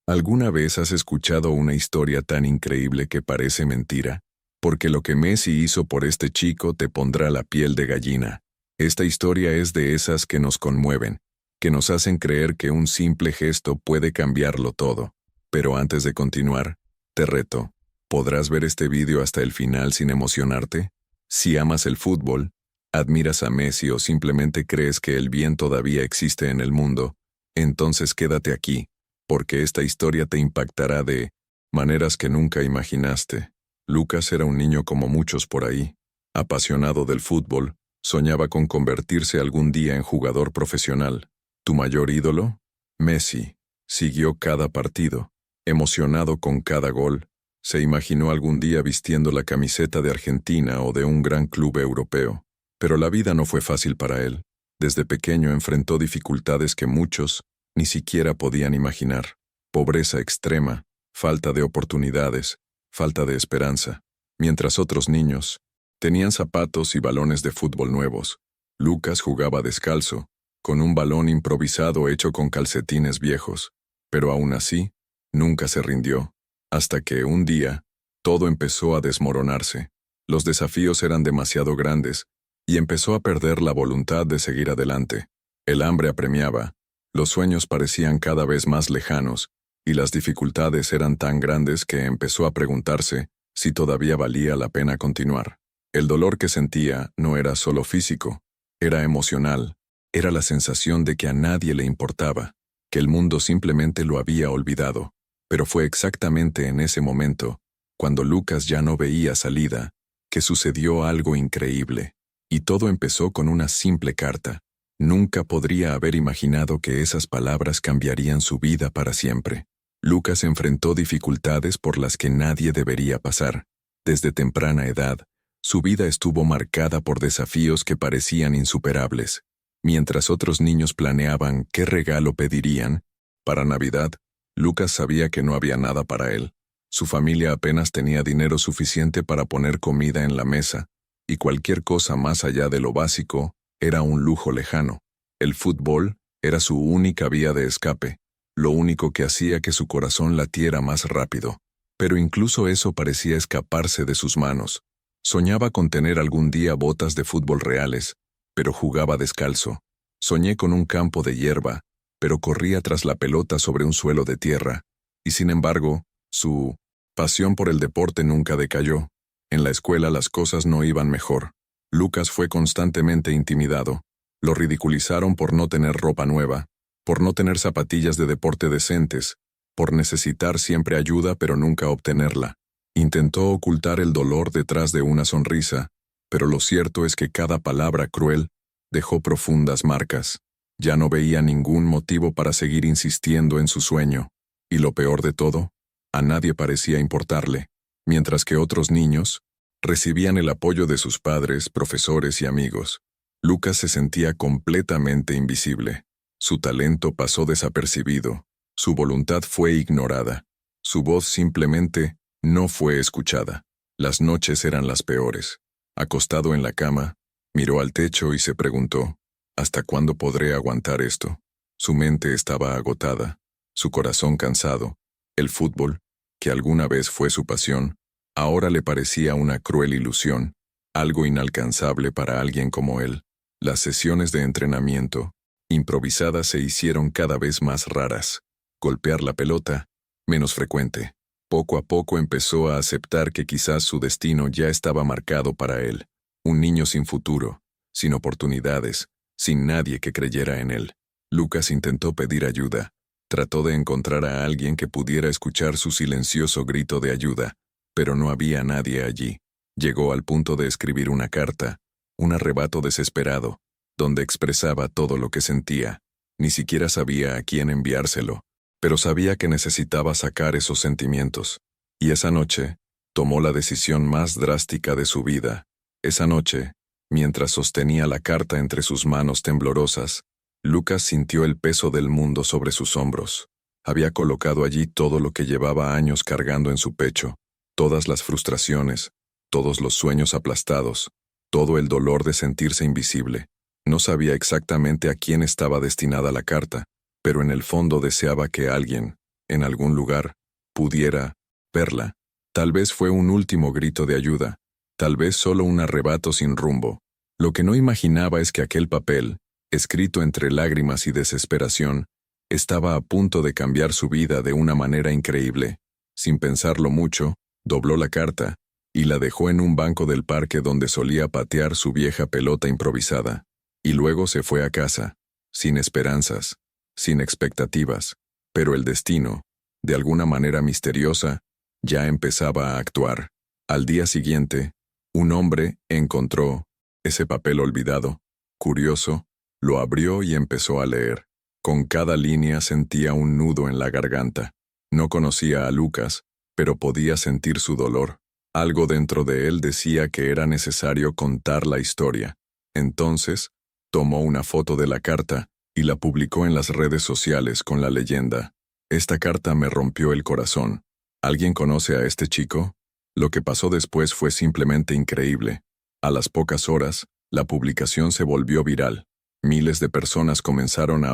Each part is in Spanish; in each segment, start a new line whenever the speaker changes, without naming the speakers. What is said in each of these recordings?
¿Alguna vez has escuchado una historia tan increíble que parece mentira? Porque lo que Messi hizo por este chico te pondrá la piel de gallina. Esta historia es de esas que nos conmueven, que nos hacen creer que un simple gesto puede cambiarlo todo. Pero antes de continuar, te reto, ¿podrás ver este vídeo hasta el final sin emocionarte? Si amas el fútbol, admiras a Messi o simplemente crees que el bien todavía existe en el mundo, entonces quédate aquí, porque esta historia te impactará de maneras que nunca imaginaste. Lucas era un niño como muchos por ahí, apasionado del fútbol, soñaba con convertirse algún día en jugador profesional. ¿Tu mayor ídolo? Messi. Siguió cada partido, emocionado con cada gol. Se imaginó algún día vistiendo la camiseta de Argentina o de un gran club europeo. Pero la vida no fue fácil para él. Desde pequeño enfrentó dificultades que muchos ni siquiera podían imaginar. Pobreza extrema, falta de oportunidades, falta de esperanza. Mientras otros niños tenían zapatos y balones de fútbol nuevos, Lucas jugaba descalzo, con un balón improvisado hecho con calcetines viejos. Pero aún así, nunca se rindió. Hasta que, un día, todo empezó a desmoronarse. Los desafíos eran demasiado grandes, y empezó a perder la voluntad de seguir adelante. El hambre apremiaba, los sueños parecían cada vez más lejanos, y las dificultades eran tan grandes que empezó a preguntarse si todavía valía la pena continuar. El dolor que sentía no era solo físico, era emocional, era la sensación de que a nadie le importaba, que el mundo simplemente lo había olvidado. Pero fue exactamente en ese momento, cuando Lucas ya no veía salida, que sucedió algo increíble. Y todo empezó con una simple carta. Nunca podría haber imaginado que esas palabras cambiarían su vida para siempre. Lucas enfrentó dificultades por las que nadie debería pasar. Desde temprana edad, su vida estuvo marcada por desafíos que parecían insuperables. Mientras otros niños planeaban qué regalo pedirían, para Navidad, Lucas sabía que no había nada para él. Su familia apenas tenía dinero suficiente para poner comida en la mesa, y cualquier cosa más allá de lo básico era un lujo lejano. El fútbol era su única vía de escape, lo único que hacía que su corazón latiera más rápido. Pero incluso eso parecía escaparse de sus manos. Soñaba con tener algún día botas de fútbol reales, pero jugaba descalzo. Soñé con un campo de hierba, pero corría tras la pelota sobre un suelo de tierra. Y sin embargo, su pasión por el deporte nunca decayó. En la escuela las cosas no iban mejor. Lucas fue constantemente intimidado. Lo ridiculizaron por no tener ropa nueva, por no tener zapatillas de deporte decentes, por necesitar siempre ayuda pero nunca obtenerla. Intentó ocultar el dolor detrás de una sonrisa, pero lo cierto es que cada palabra cruel dejó profundas marcas. Ya no veía ningún motivo para seguir insistiendo en su sueño. Y lo peor de todo, a nadie parecía importarle, mientras que otros niños recibían el apoyo de sus padres, profesores y amigos. Lucas se sentía completamente invisible. Su talento pasó desapercibido, su voluntad fue ignorada, su voz simplemente no fue escuchada. Las noches eran las peores. Acostado en la cama, miró al techo y se preguntó, ¿hasta cuándo podré aguantar esto? Su mente estaba agotada, su corazón cansado. El fútbol, que alguna vez fue su pasión, ahora le parecía una cruel ilusión, algo inalcanzable para alguien como él. Las sesiones de entrenamiento, improvisadas, se hicieron cada vez más raras. Golpear la pelota, menos frecuente. Poco a poco empezó a aceptar que quizás su destino ya estaba marcado para él. Un niño sin futuro, sin oportunidades, sin nadie que creyera en él. Lucas intentó pedir ayuda. Trató de encontrar a alguien que pudiera escuchar su silencioso grito de ayuda, pero no había nadie allí. Llegó al punto de escribir una carta, un arrebato desesperado, donde expresaba todo lo que sentía. Ni siquiera sabía a quién enviárselo, pero sabía que necesitaba sacar esos sentimientos. Y esa noche, tomó la decisión más drástica de su vida. Esa noche, mientras sostenía la carta entre sus manos temblorosas, Lucas sintió el peso del mundo sobre sus hombros. Había colocado allí todo lo que llevaba años cargando en su pecho, todas las frustraciones, todos los sueños aplastados, todo el dolor de sentirse invisible. No sabía exactamente a quién estaba destinada la carta, pero en el fondo deseaba que alguien, en algún lugar, pudiera verla. Tal vez fue un último grito de ayuda, tal vez solo un arrebato sin rumbo. Lo que no imaginaba es que aquel papel, escrito entre lágrimas y desesperación, estaba a punto de cambiar su vida de una manera increíble. Sin pensarlo mucho, dobló la carta y la dejó en un banco del parque donde solía patear su vieja pelota improvisada. Y luego se fue a casa, sin esperanzas, sin expectativas, pero el destino, de alguna manera misteriosa, ya empezaba a actuar. Al día siguiente, un hombre encontró ese papel olvidado. Curioso, lo abrió y empezó a leer. Con cada línea sentía un nudo en la garganta. No conocía a Lucas, pero podía sentir su dolor. Algo dentro de él decía que era necesario contar la historia. Entonces, tomó una foto de la carta y la publicó en las redes sociales con la leyenda: «Esta carta me rompió el corazón. ¿Alguien conoce a este chico?». Lo que pasó después fue simplemente increíble. A las pocas horas, la publicación se volvió viral. Miles de personas comenzaron a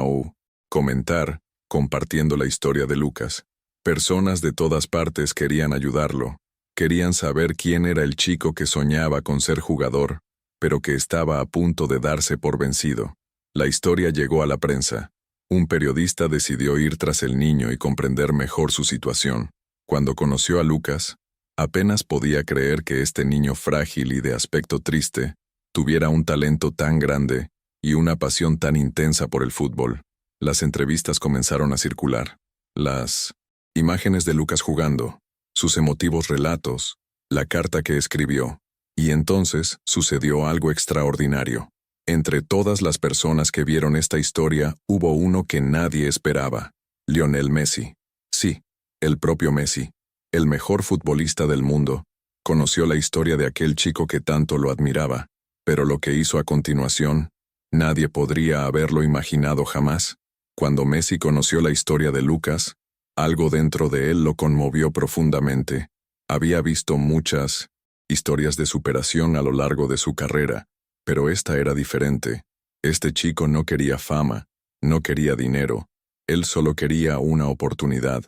comentar, compartiendo la historia de Lucas. Personas de todas partes querían ayudarlo. Querían saber quién era el chico que soñaba con ser jugador, pero que estaba a punto de darse por vencido. La historia llegó a la prensa. Un periodista decidió ir tras el niño y comprender mejor su situación. Cuando conoció a Lucas, apenas podía creer que este niño frágil y de aspecto triste tuviera un talento tan grande y una pasión tan intensa por el fútbol. Las entrevistas comenzaron a circular. Las imágenes de Lucas jugando, sus emotivos relatos, la carta que escribió. Y entonces sucedió algo extraordinario. Entre todas las personas que vieron esta historia, hubo uno que nadie esperaba: Lionel Messi. Sí, el propio Messi, el mejor futbolista del mundo, conoció la historia de aquel chico que tanto lo admiraba, pero lo que hizo a continuación, nadie podría haberlo imaginado jamás. Cuando Messi conoció la historia de Lucas, algo dentro de él lo conmovió profundamente. Había visto muchas historias de superación a lo largo de su carrera, pero esta era diferente. Este chico no quería fama, no quería dinero, él solo quería una oportunidad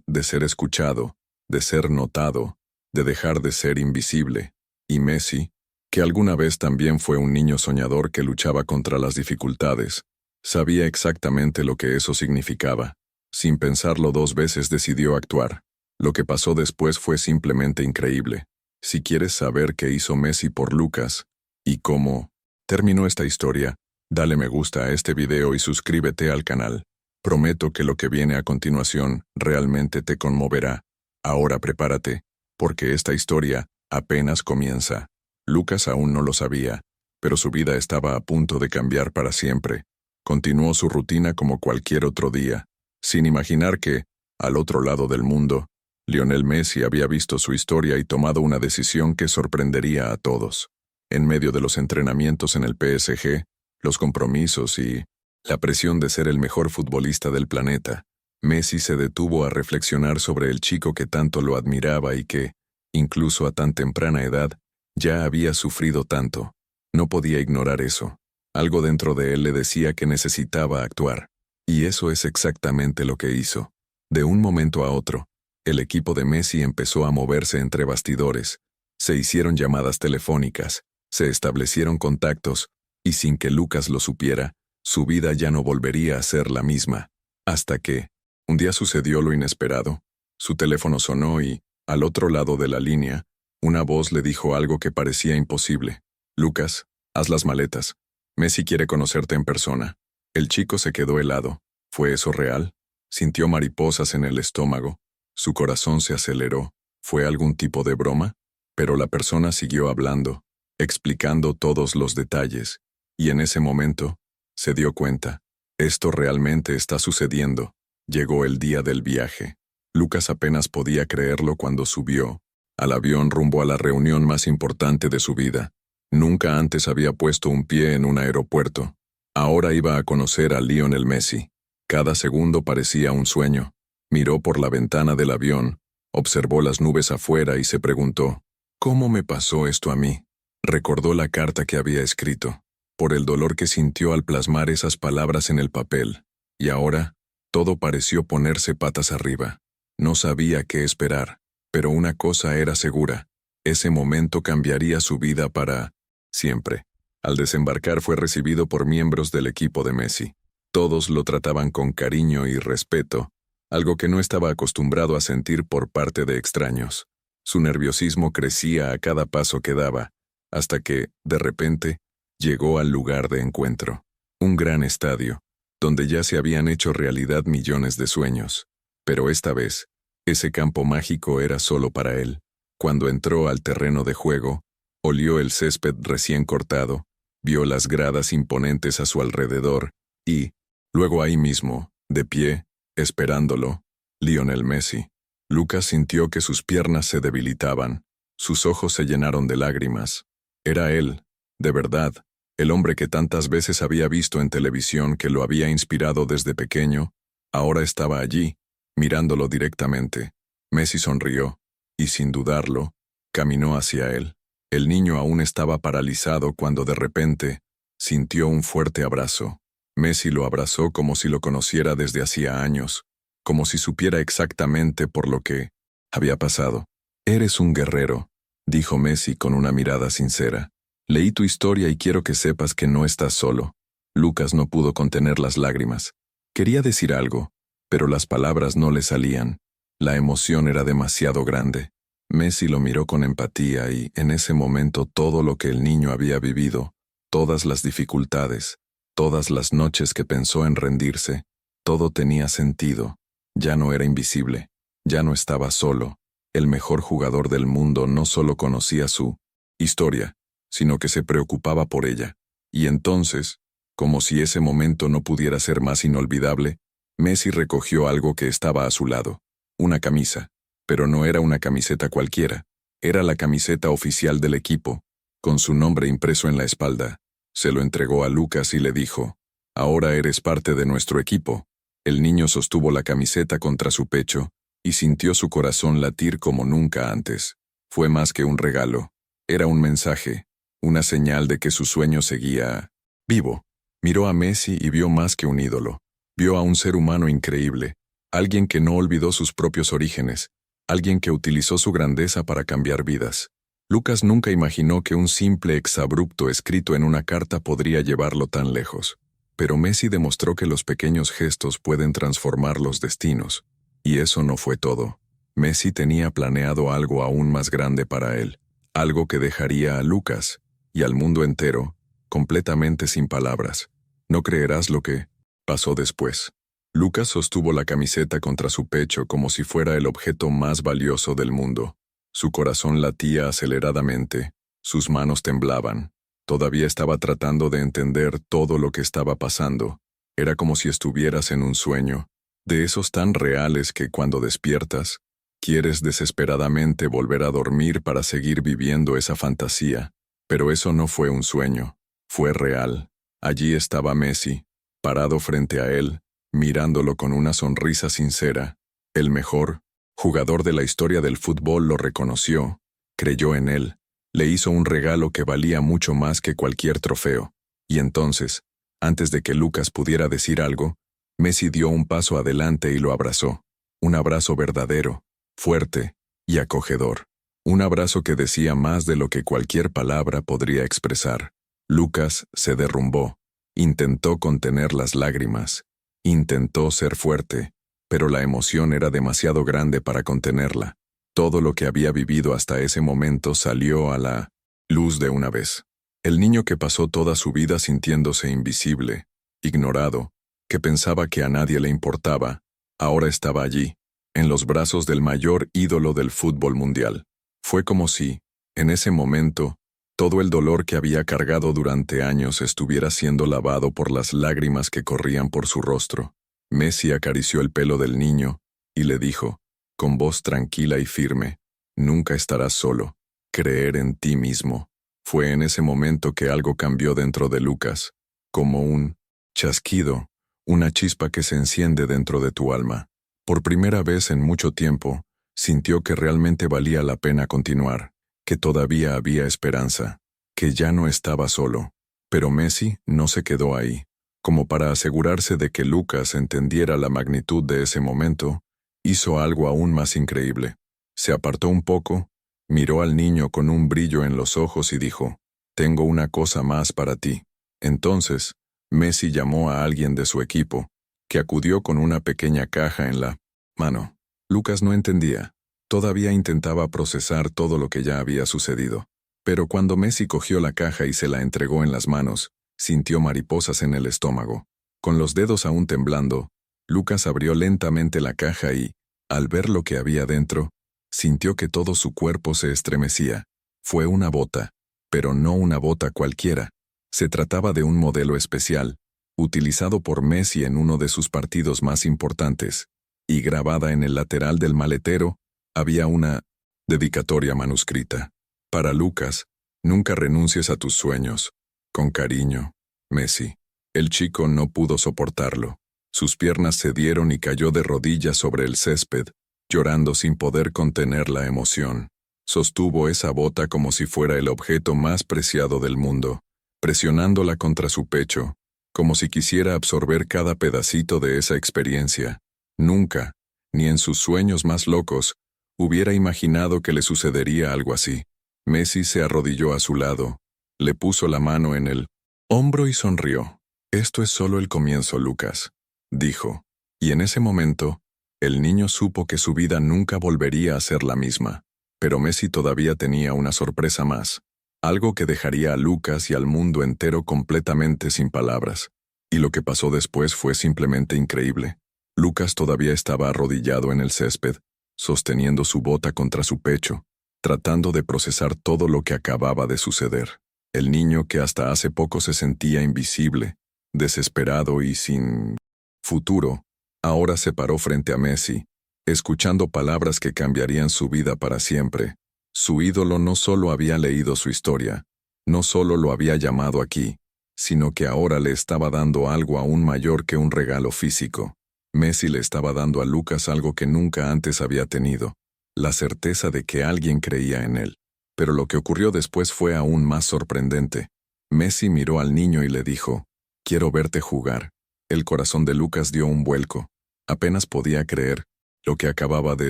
de ser escuchado, de ser notado, de dejar de ser invisible. Y Messi, que alguna vez también fue un niño soñador que luchaba contra las dificultades, sabía exactamente lo que eso significaba. Sin pensarlo dos veces decidió actuar. Lo que pasó después fue simplemente increíble. Si quieres saber qué hizo Messi por Lucas y cómo terminó esta historia, dale me gusta a este video y suscríbete al canal. Prometo que lo que viene a continuación realmente te conmoverá. Ahora prepárate, porque esta historia apenas comienza. Lucas aún no lo sabía, pero su vida estaba a punto de cambiar para siempre. Continuó su rutina como cualquier otro día, sin imaginar que, al otro lado del mundo, Lionel Messi había visto su historia y tomado una decisión que sorprendería a todos. En medio de los entrenamientos en el PSG, los compromisos y la presión de ser el mejor futbolista del planeta, Messi se detuvo a reflexionar sobre el chico que tanto lo admiraba y que, incluso a tan temprana edad, ya había sufrido tanto. No podía ignorar eso. Algo dentro de él le decía que necesitaba actuar. Y eso es exactamente lo que hizo. De un momento a otro, el equipo de Messi empezó a moverse entre bastidores. Se hicieron llamadas telefónicas, se establecieron contactos, y sin que Lucas lo supiera, su vida ya no volvería a ser la misma. Hasta que, un día sucedió lo inesperado. Su teléfono sonó y, al otro lado de la línea, una voz le dijo algo que parecía imposible. «Lucas, haz las maletas. Messi quiere conocerte en persona». El chico se quedó helado. ¿Fue eso real? Sintió mariposas en el estómago. Su corazón se aceleró. ¿Fue algún tipo de broma? Pero la persona siguió hablando, explicando todos los detalles, y en ese momento, se dio cuenta. Esto realmente está sucediendo. Llegó el día del viaje. Lucas apenas podía creerlo cuando subió al avión rumbo a la reunión más importante de su vida. Nunca antes había puesto un pie en un aeropuerto. Ahora iba a conocer a Lionel Messi. Cada segundo parecía un sueño. Miró por la ventana del avión, observó las nubes afuera y se preguntó, ¿cómo me pasó esto a mí? Recordó la carta que había escrito, por el dolor que sintió al plasmar esas palabras en el papel. Y ahora, Todo pareció ponerse patas arriba. No sabía qué esperar, pero una cosa era segura. Ese momento cambiaría su vida para siempre. Al desembarcar fue recibido por miembros del equipo de Messi. Todos lo trataban con cariño y respeto, algo que no estaba acostumbrado a sentir por parte de extraños. Su nerviosismo crecía a cada paso que daba, hasta que, de repente, llegó al lugar de encuentro. Un gran estadio, donde ya se habían hecho realidad millones de sueños. Pero esta vez, ese campo mágico era solo para él. Cuando entró al terreno de juego, olió el césped recién cortado, vio las gradas imponentes a su alrededor y, luego ahí mismo, de pie, esperándolo, Lionel Messi. Lucas sintió que sus piernas se debilitaban, sus ojos se llenaron de lágrimas. Era él, de verdad, el hombre que tantas veces había visto en televisión, que lo había inspirado desde pequeño, ahora estaba allí, mirándolo directamente. Messi sonrió, y sin dudarlo, caminó hacia él. El niño aún estaba paralizado cuando de repente sintió un fuerte abrazo. Messi lo abrazó como si lo conociera desde hacía años, como si supiera exactamente por lo que había pasado. «Eres un guerrero», dijo Messi con una mirada sincera. «Leí tu historia y quiero que sepas que no estás solo». Lucas no pudo contener las lágrimas. Quería decir algo, pero las palabras no le salían. La emoción era demasiado grande. Messi lo miró con empatía y, en ese momento, todo lo que el niño había vivido, todas las dificultades, todas las noches que pensó en rendirse, todo tenía sentido. Ya no era invisible, ya no estaba solo. El mejor jugador del mundo no solo conocía su historia, sino que se preocupaba por ella. Y entonces, como si ese momento no pudiera ser más inolvidable, Messi recogió algo que estaba a su lado, una camisa. Pero no era una camiseta cualquiera, era la camiseta oficial del equipo, con su nombre impreso en la espalda. Se lo entregó a Lucas y le dijo: «Ahora eres parte de nuestro equipo». El niño sostuvo la camiseta contra su pecho y sintió su corazón latir como nunca antes. Fue más que un regalo, era un mensaje, una señal de que su sueño seguía vivo. Miró a Messi y vio más que un ídolo. Vio a un ser humano increíble, alguien que no olvidó sus propios orígenes, alguien que utilizó su grandeza para cambiar vidas. Lucas nunca imaginó que un simple exabrupto escrito en una carta podría llevarlo tan lejos. Pero Messi demostró que los pequeños gestos pueden transformar los destinos. Y eso no fue todo. Messi tenía planeado algo aún más grande para él, algo que dejaría a Lucas y al mundo entero completamente sin palabras. No creerás lo que pasó después. Lucas sostuvo la camiseta contra su pecho como si fuera el objeto más valioso del mundo. Su corazón latía aceleradamente, sus manos temblaban. Todavía estaba tratando de entender todo lo que estaba pasando. Era como si estuvieras en un sueño, de esos tan reales que cuando despiertas, quieres desesperadamente volver a dormir para seguir viviendo esa fantasía. Pero eso no fue un sueño, fue real. Allí estaba Messi, parado frente a él, mirándolo con una sonrisa sincera. El mejor jugador de la historia del fútbol lo reconoció, creyó en él, le hizo un regalo que valía mucho más que cualquier trofeo. Y entonces, antes de que Lucas pudiera decir algo, Messi dio un paso adelante y lo abrazó. Un abrazo verdadero, fuerte y acogedor. Un abrazo que decía más de lo que cualquier palabra podría expresar. Lucas se derrumbó, intentó contener las lágrimas. Intentó ser fuerte, pero la emoción era demasiado grande para contenerla. Todo lo que había vivido hasta ese momento salió a la luz de una vez. El niño que pasó toda su vida sintiéndose invisible, ignorado, que pensaba que a nadie le importaba, ahora estaba allí, en los brazos del mayor ídolo del fútbol mundial. Fue como si, en ese momento, todo el dolor que había cargado durante años estuviera siendo lavado por las lágrimas que corrían por su rostro. Messi acarició el pelo del niño y le dijo, con voz tranquila y firme: «Nunca estarás solo. Creer en ti mismo». Fue en ese momento que algo cambió dentro de Lucas, como un chasquido, una chispa que se enciende dentro de tu alma. Por primera vez en mucho tiempo, sintió que realmente valía la pena continuar, que todavía había esperanza, que ya no estaba solo. Pero Messi no se quedó ahí. Como para asegurarse de que Lucas entendiera la magnitud de ese momento, hizo algo aún más increíble. Se apartó un poco, miró al niño con un brillo en los ojos y dijo, «Tengo una cosa más para ti». Entonces, Messi llamó a alguien de su equipo, que acudió con una pequeña caja en la mano. Lucas no entendía. Todavía intentaba procesar todo lo que ya había sucedido. Pero cuando Messi cogió la caja y se la entregó en las manos, sintió mariposas en el estómago. Con los dedos aún temblando, Lucas abrió lentamente la caja y, al ver lo que había dentro, sintió que todo su cuerpo se estremecía. Fue una bota, pero no una bota cualquiera. Se trataba de un modelo especial, utilizado por Messi en uno de sus partidos más importantes, y grabada en el lateral del maletero, había una dedicatoria manuscrita. Para Lucas, nunca renuncies a tus sueños. Con cariño, Messi. El chico no pudo soportarlo. Sus piernas cedieron y cayó de rodillas sobre el césped, llorando sin poder contener la emoción. Sostuvo esa bota como si fuera el objeto más preciado del mundo, presionándola contra su pecho, como si quisiera absorber cada pedacito de esa experiencia. Nunca, ni en sus sueños más locos, hubiera imaginado que le sucedería algo así. Messi se arrodilló a su lado, le puso la mano en el hombro y sonrió. «Esto es solo el comienzo, Lucas», dijo, y en ese momento, el niño supo que su vida nunca volvería a ser la misma. Pero Messi todavía tenía una sorpresa más, algo que dejaría a Lucas y al mundo entero completamente sin palabras. Y lo que pasó después fue simplemente increíble. Lucas todavía estaba arrodillado en el césped, sosteniendo su bota contra su pecho, tratando de procesar todo lo que acababa de suceder. El niño que hasta hace poco se sentía invisible, desesperado y sin futuro, ahora se paró frente a Messi, escuchando palabras que cambiarían su vida para siempre. Su ídolo no solo había leído su historia, no solo lo había llamado aquí, sino que ahora le estaba dando algo aún mayor que un regalo físico. Messi le estaba dando a Lucas algo que nunca antes había tenido, la certeza de que alguien creía en él. Pero lo que ocurrió después fue aún más sorprendente. Messi miró al niño y le dijo, «Quiero verte jugar». El corazón de Lucas dio un vuelco. Apenas podía creer lo que acababa de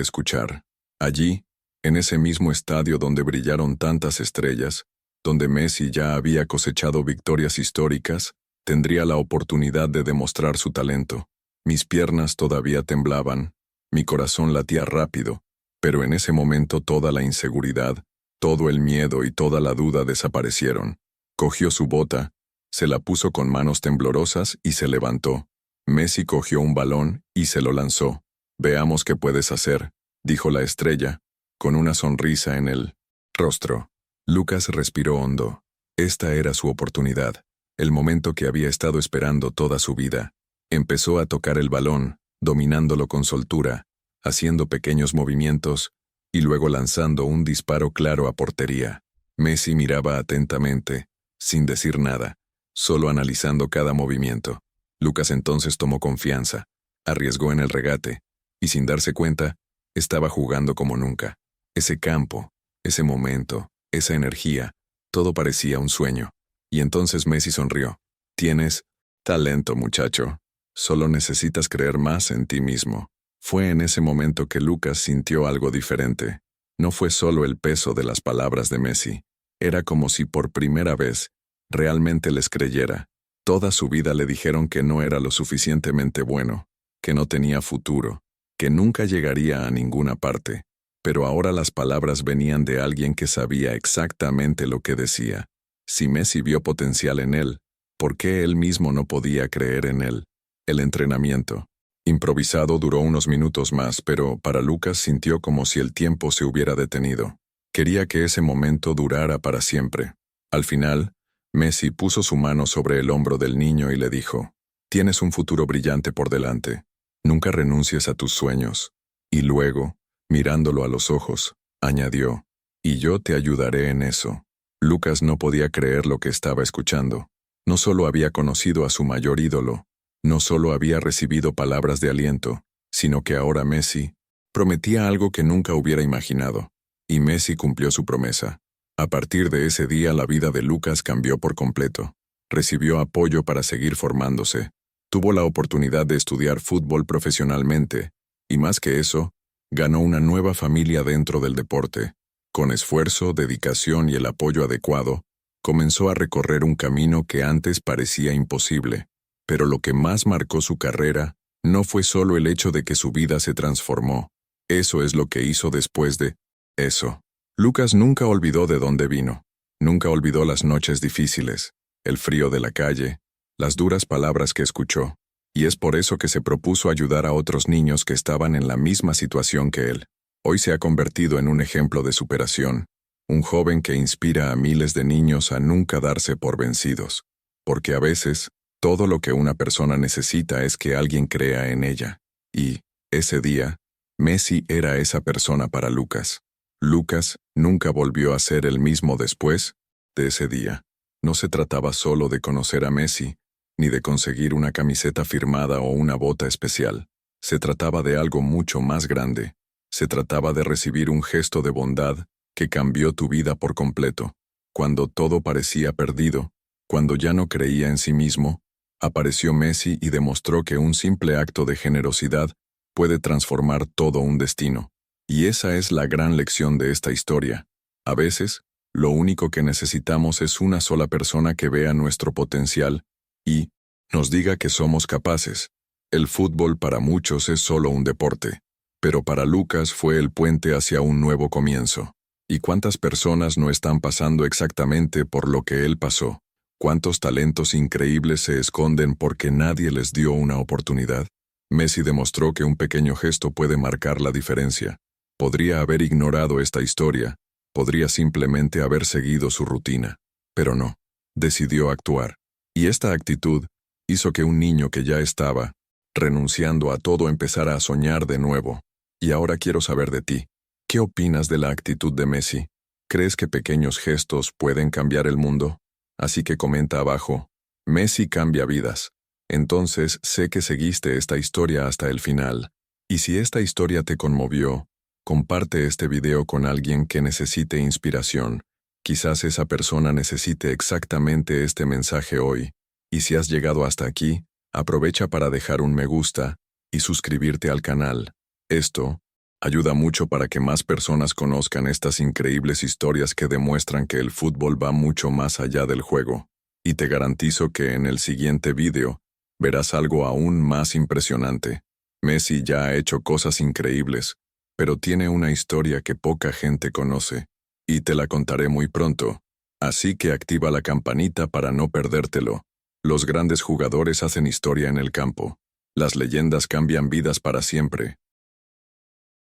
escuchar. Allí, en ese mismo estadio donde brillaron tantas estrellas, donde Messi ya había cosechado victorias históricas, tendría la oportunidad de demostrar su talento. Mis piernas todavía temblaban, mi corazón latía rápido, pero en ese momento toda la inseguridad, todo el miedo y toda la duda desaparecieron. Cogió su bota, se la puso con manos temblorosas y se levantó. Messi cogió un balón y se lo lanzó. «Veamos qué puedes hacer», dijo la estrella, con una sonrisa en el rostro. Lucas respiró hondo. Esta era su oportunidad, el momento que había estado esperando toda su vida. Empezó a tocar el balón, dominándolo con soltura, haciendo pequeños movimientos, y luego lanzando un disparo claro a portería. Messi miraba atentamente, sin decir nada, solo analizando cada movimiento. Lucas entonces tomó confianza, arriesgó en el regate, y sin darse cuenta, estaba jugando como nunca. Ese campo, ese momento, esa energía, todo parecía un sueño. Y entonces Messi sonrió. «Tienes talento, muchacho. Solo necesitas creer más en ti mismo». Fue en ese momento que Lucas sintió algo diferente. No fue solo el peso de las palabras de Messi. Era como si por primera vez realmente les creyera. Toda su vida le dijeron que no era lo suficientemente bueno, que no tenía futuro, que nunca llegaría a ninguna parte. Pero ahora las palabras venían de alguien que sabía exactamente lo que decía. Si Messi vio potencial en él, ¿por qué él mismo no podía creer en él? El entrenamiento improvisado duró unos minutos más, pero para Lucas sintió como si el tiempo se hubiera detenido. Quería que ese momento durara para siempre. Al final, Messi puso su mano sobre el hombro del niño y le dijo, «Tienes un futuro brillante por delante. Nunca renuncies a tus sueños». Y luego, mirándolo a los ojos, añadió, «Y yo te ayudaré en eso». Lucas no podía creer lo que estaba escuchando. No solo había conocido a su mayor ídolo, no solo había recibido palabras de aliento, sino que ahora Messi prometía algo que nunca hubiera imaginado. Y Messi cumplió su promesa. A partir de ese día la vida de Lucas cambió por completo. recibió apoyo para seguir formándose, tuvo la oportunidad de estudiar fútbol profesionalmente, y más que eso, ganó una nueva familia dentro del deporte. Con esfuerzo, dedicación y el apoyo adecuado, comenzó a recorrer un camino que antes parecía imposible. Pero lo que más marcó su carrera no fue solo el hecho de que su vida se transformó. Eso es lo que hizo después de eso. Lucas nunca olvidó de dónde vino. Nunca olvidó las noches difíciles, el frío de la calle, las duras palabras que escuchó. Y es por eso que se propuso ayudar a otros niños que estaban en la misma situación que él. Hoy se ha convertido en un ejemplo de superación, un joven que inspira a miles de niños a nunca darse por vencidos. Porque a veces, todo lo que una persona necesita es que alguien crea en ella. Y, ese día, Messi era esa persona para Lucas. Lucas nunca volvió a ser el mismo después de ese día. No se trataba solo de conocer a Messi, ni de conseguir una camiseta firmada o una bota especial. Se trataba de algo mucho más grande. Se trataba de recibir un gesto de bondad que cambió tu vida por completo. Cuando todo parecía perdido, cuando ya no creía en sí mismo, apareció Messi y demostró que un simple acto de generosidad puede transformar todo un destino. Y esa es la gran lección de esta historia. A veces, lo único que necesitamos es una sola persona que vea nuestro potencial y nos diga que somos capaces. El fútbol para muchos es solo un deporte, pero para Lucas fue el puente hacia un nuevo comienzo. ¿Y cuántas personas no están pasando exactamente por lo que él pasó? ¿Cuántos talentos increíbles se esconden porque nadie les dio una oportunidad? Messi demostró que un pequeño gesto puede marcar la diferencia. Podría haber ignorado esta historia, podría simplemente haber seguido su rutina, pero no, decidió actuar. Y esta actitud hizo que un niño que ya estaba renunciando a todo empezara a soñar de nuevo. Y ahora quiero saber de ti. ¿Qué opinas de la actitud de Messi? ¿Crees que pequeños gestos pueden cambiar el mundo? Así que comenta abajo. Messi cambia vidas. Entonces sé que seguiste esta historia hasta el final. Y si esta historia te conmovió, comparte este video con alguien que necesite inspiración. Quizás esa persona necesite exactamente este mensaje hoy. Y si has llegado hasta aquí, aprovecha para dejar un me gusta y suscribirte al canal. Esto ayuda mucho para que más personas conozcan estas increíbles historias que demuestran que el fútbol va mucho más allá del juego. Y te garantizo que en el siguiente video verás algo aún más impresionante. Messi ya ha hecho cosas increíbles, pero tiene una historia que poca gente conoce, y te la contaré muy pronto. Así que activa la campanita para no perdértelo. Los grandes jugadores hacen historia en el campo. Las leyendas cambian vidas para siempre.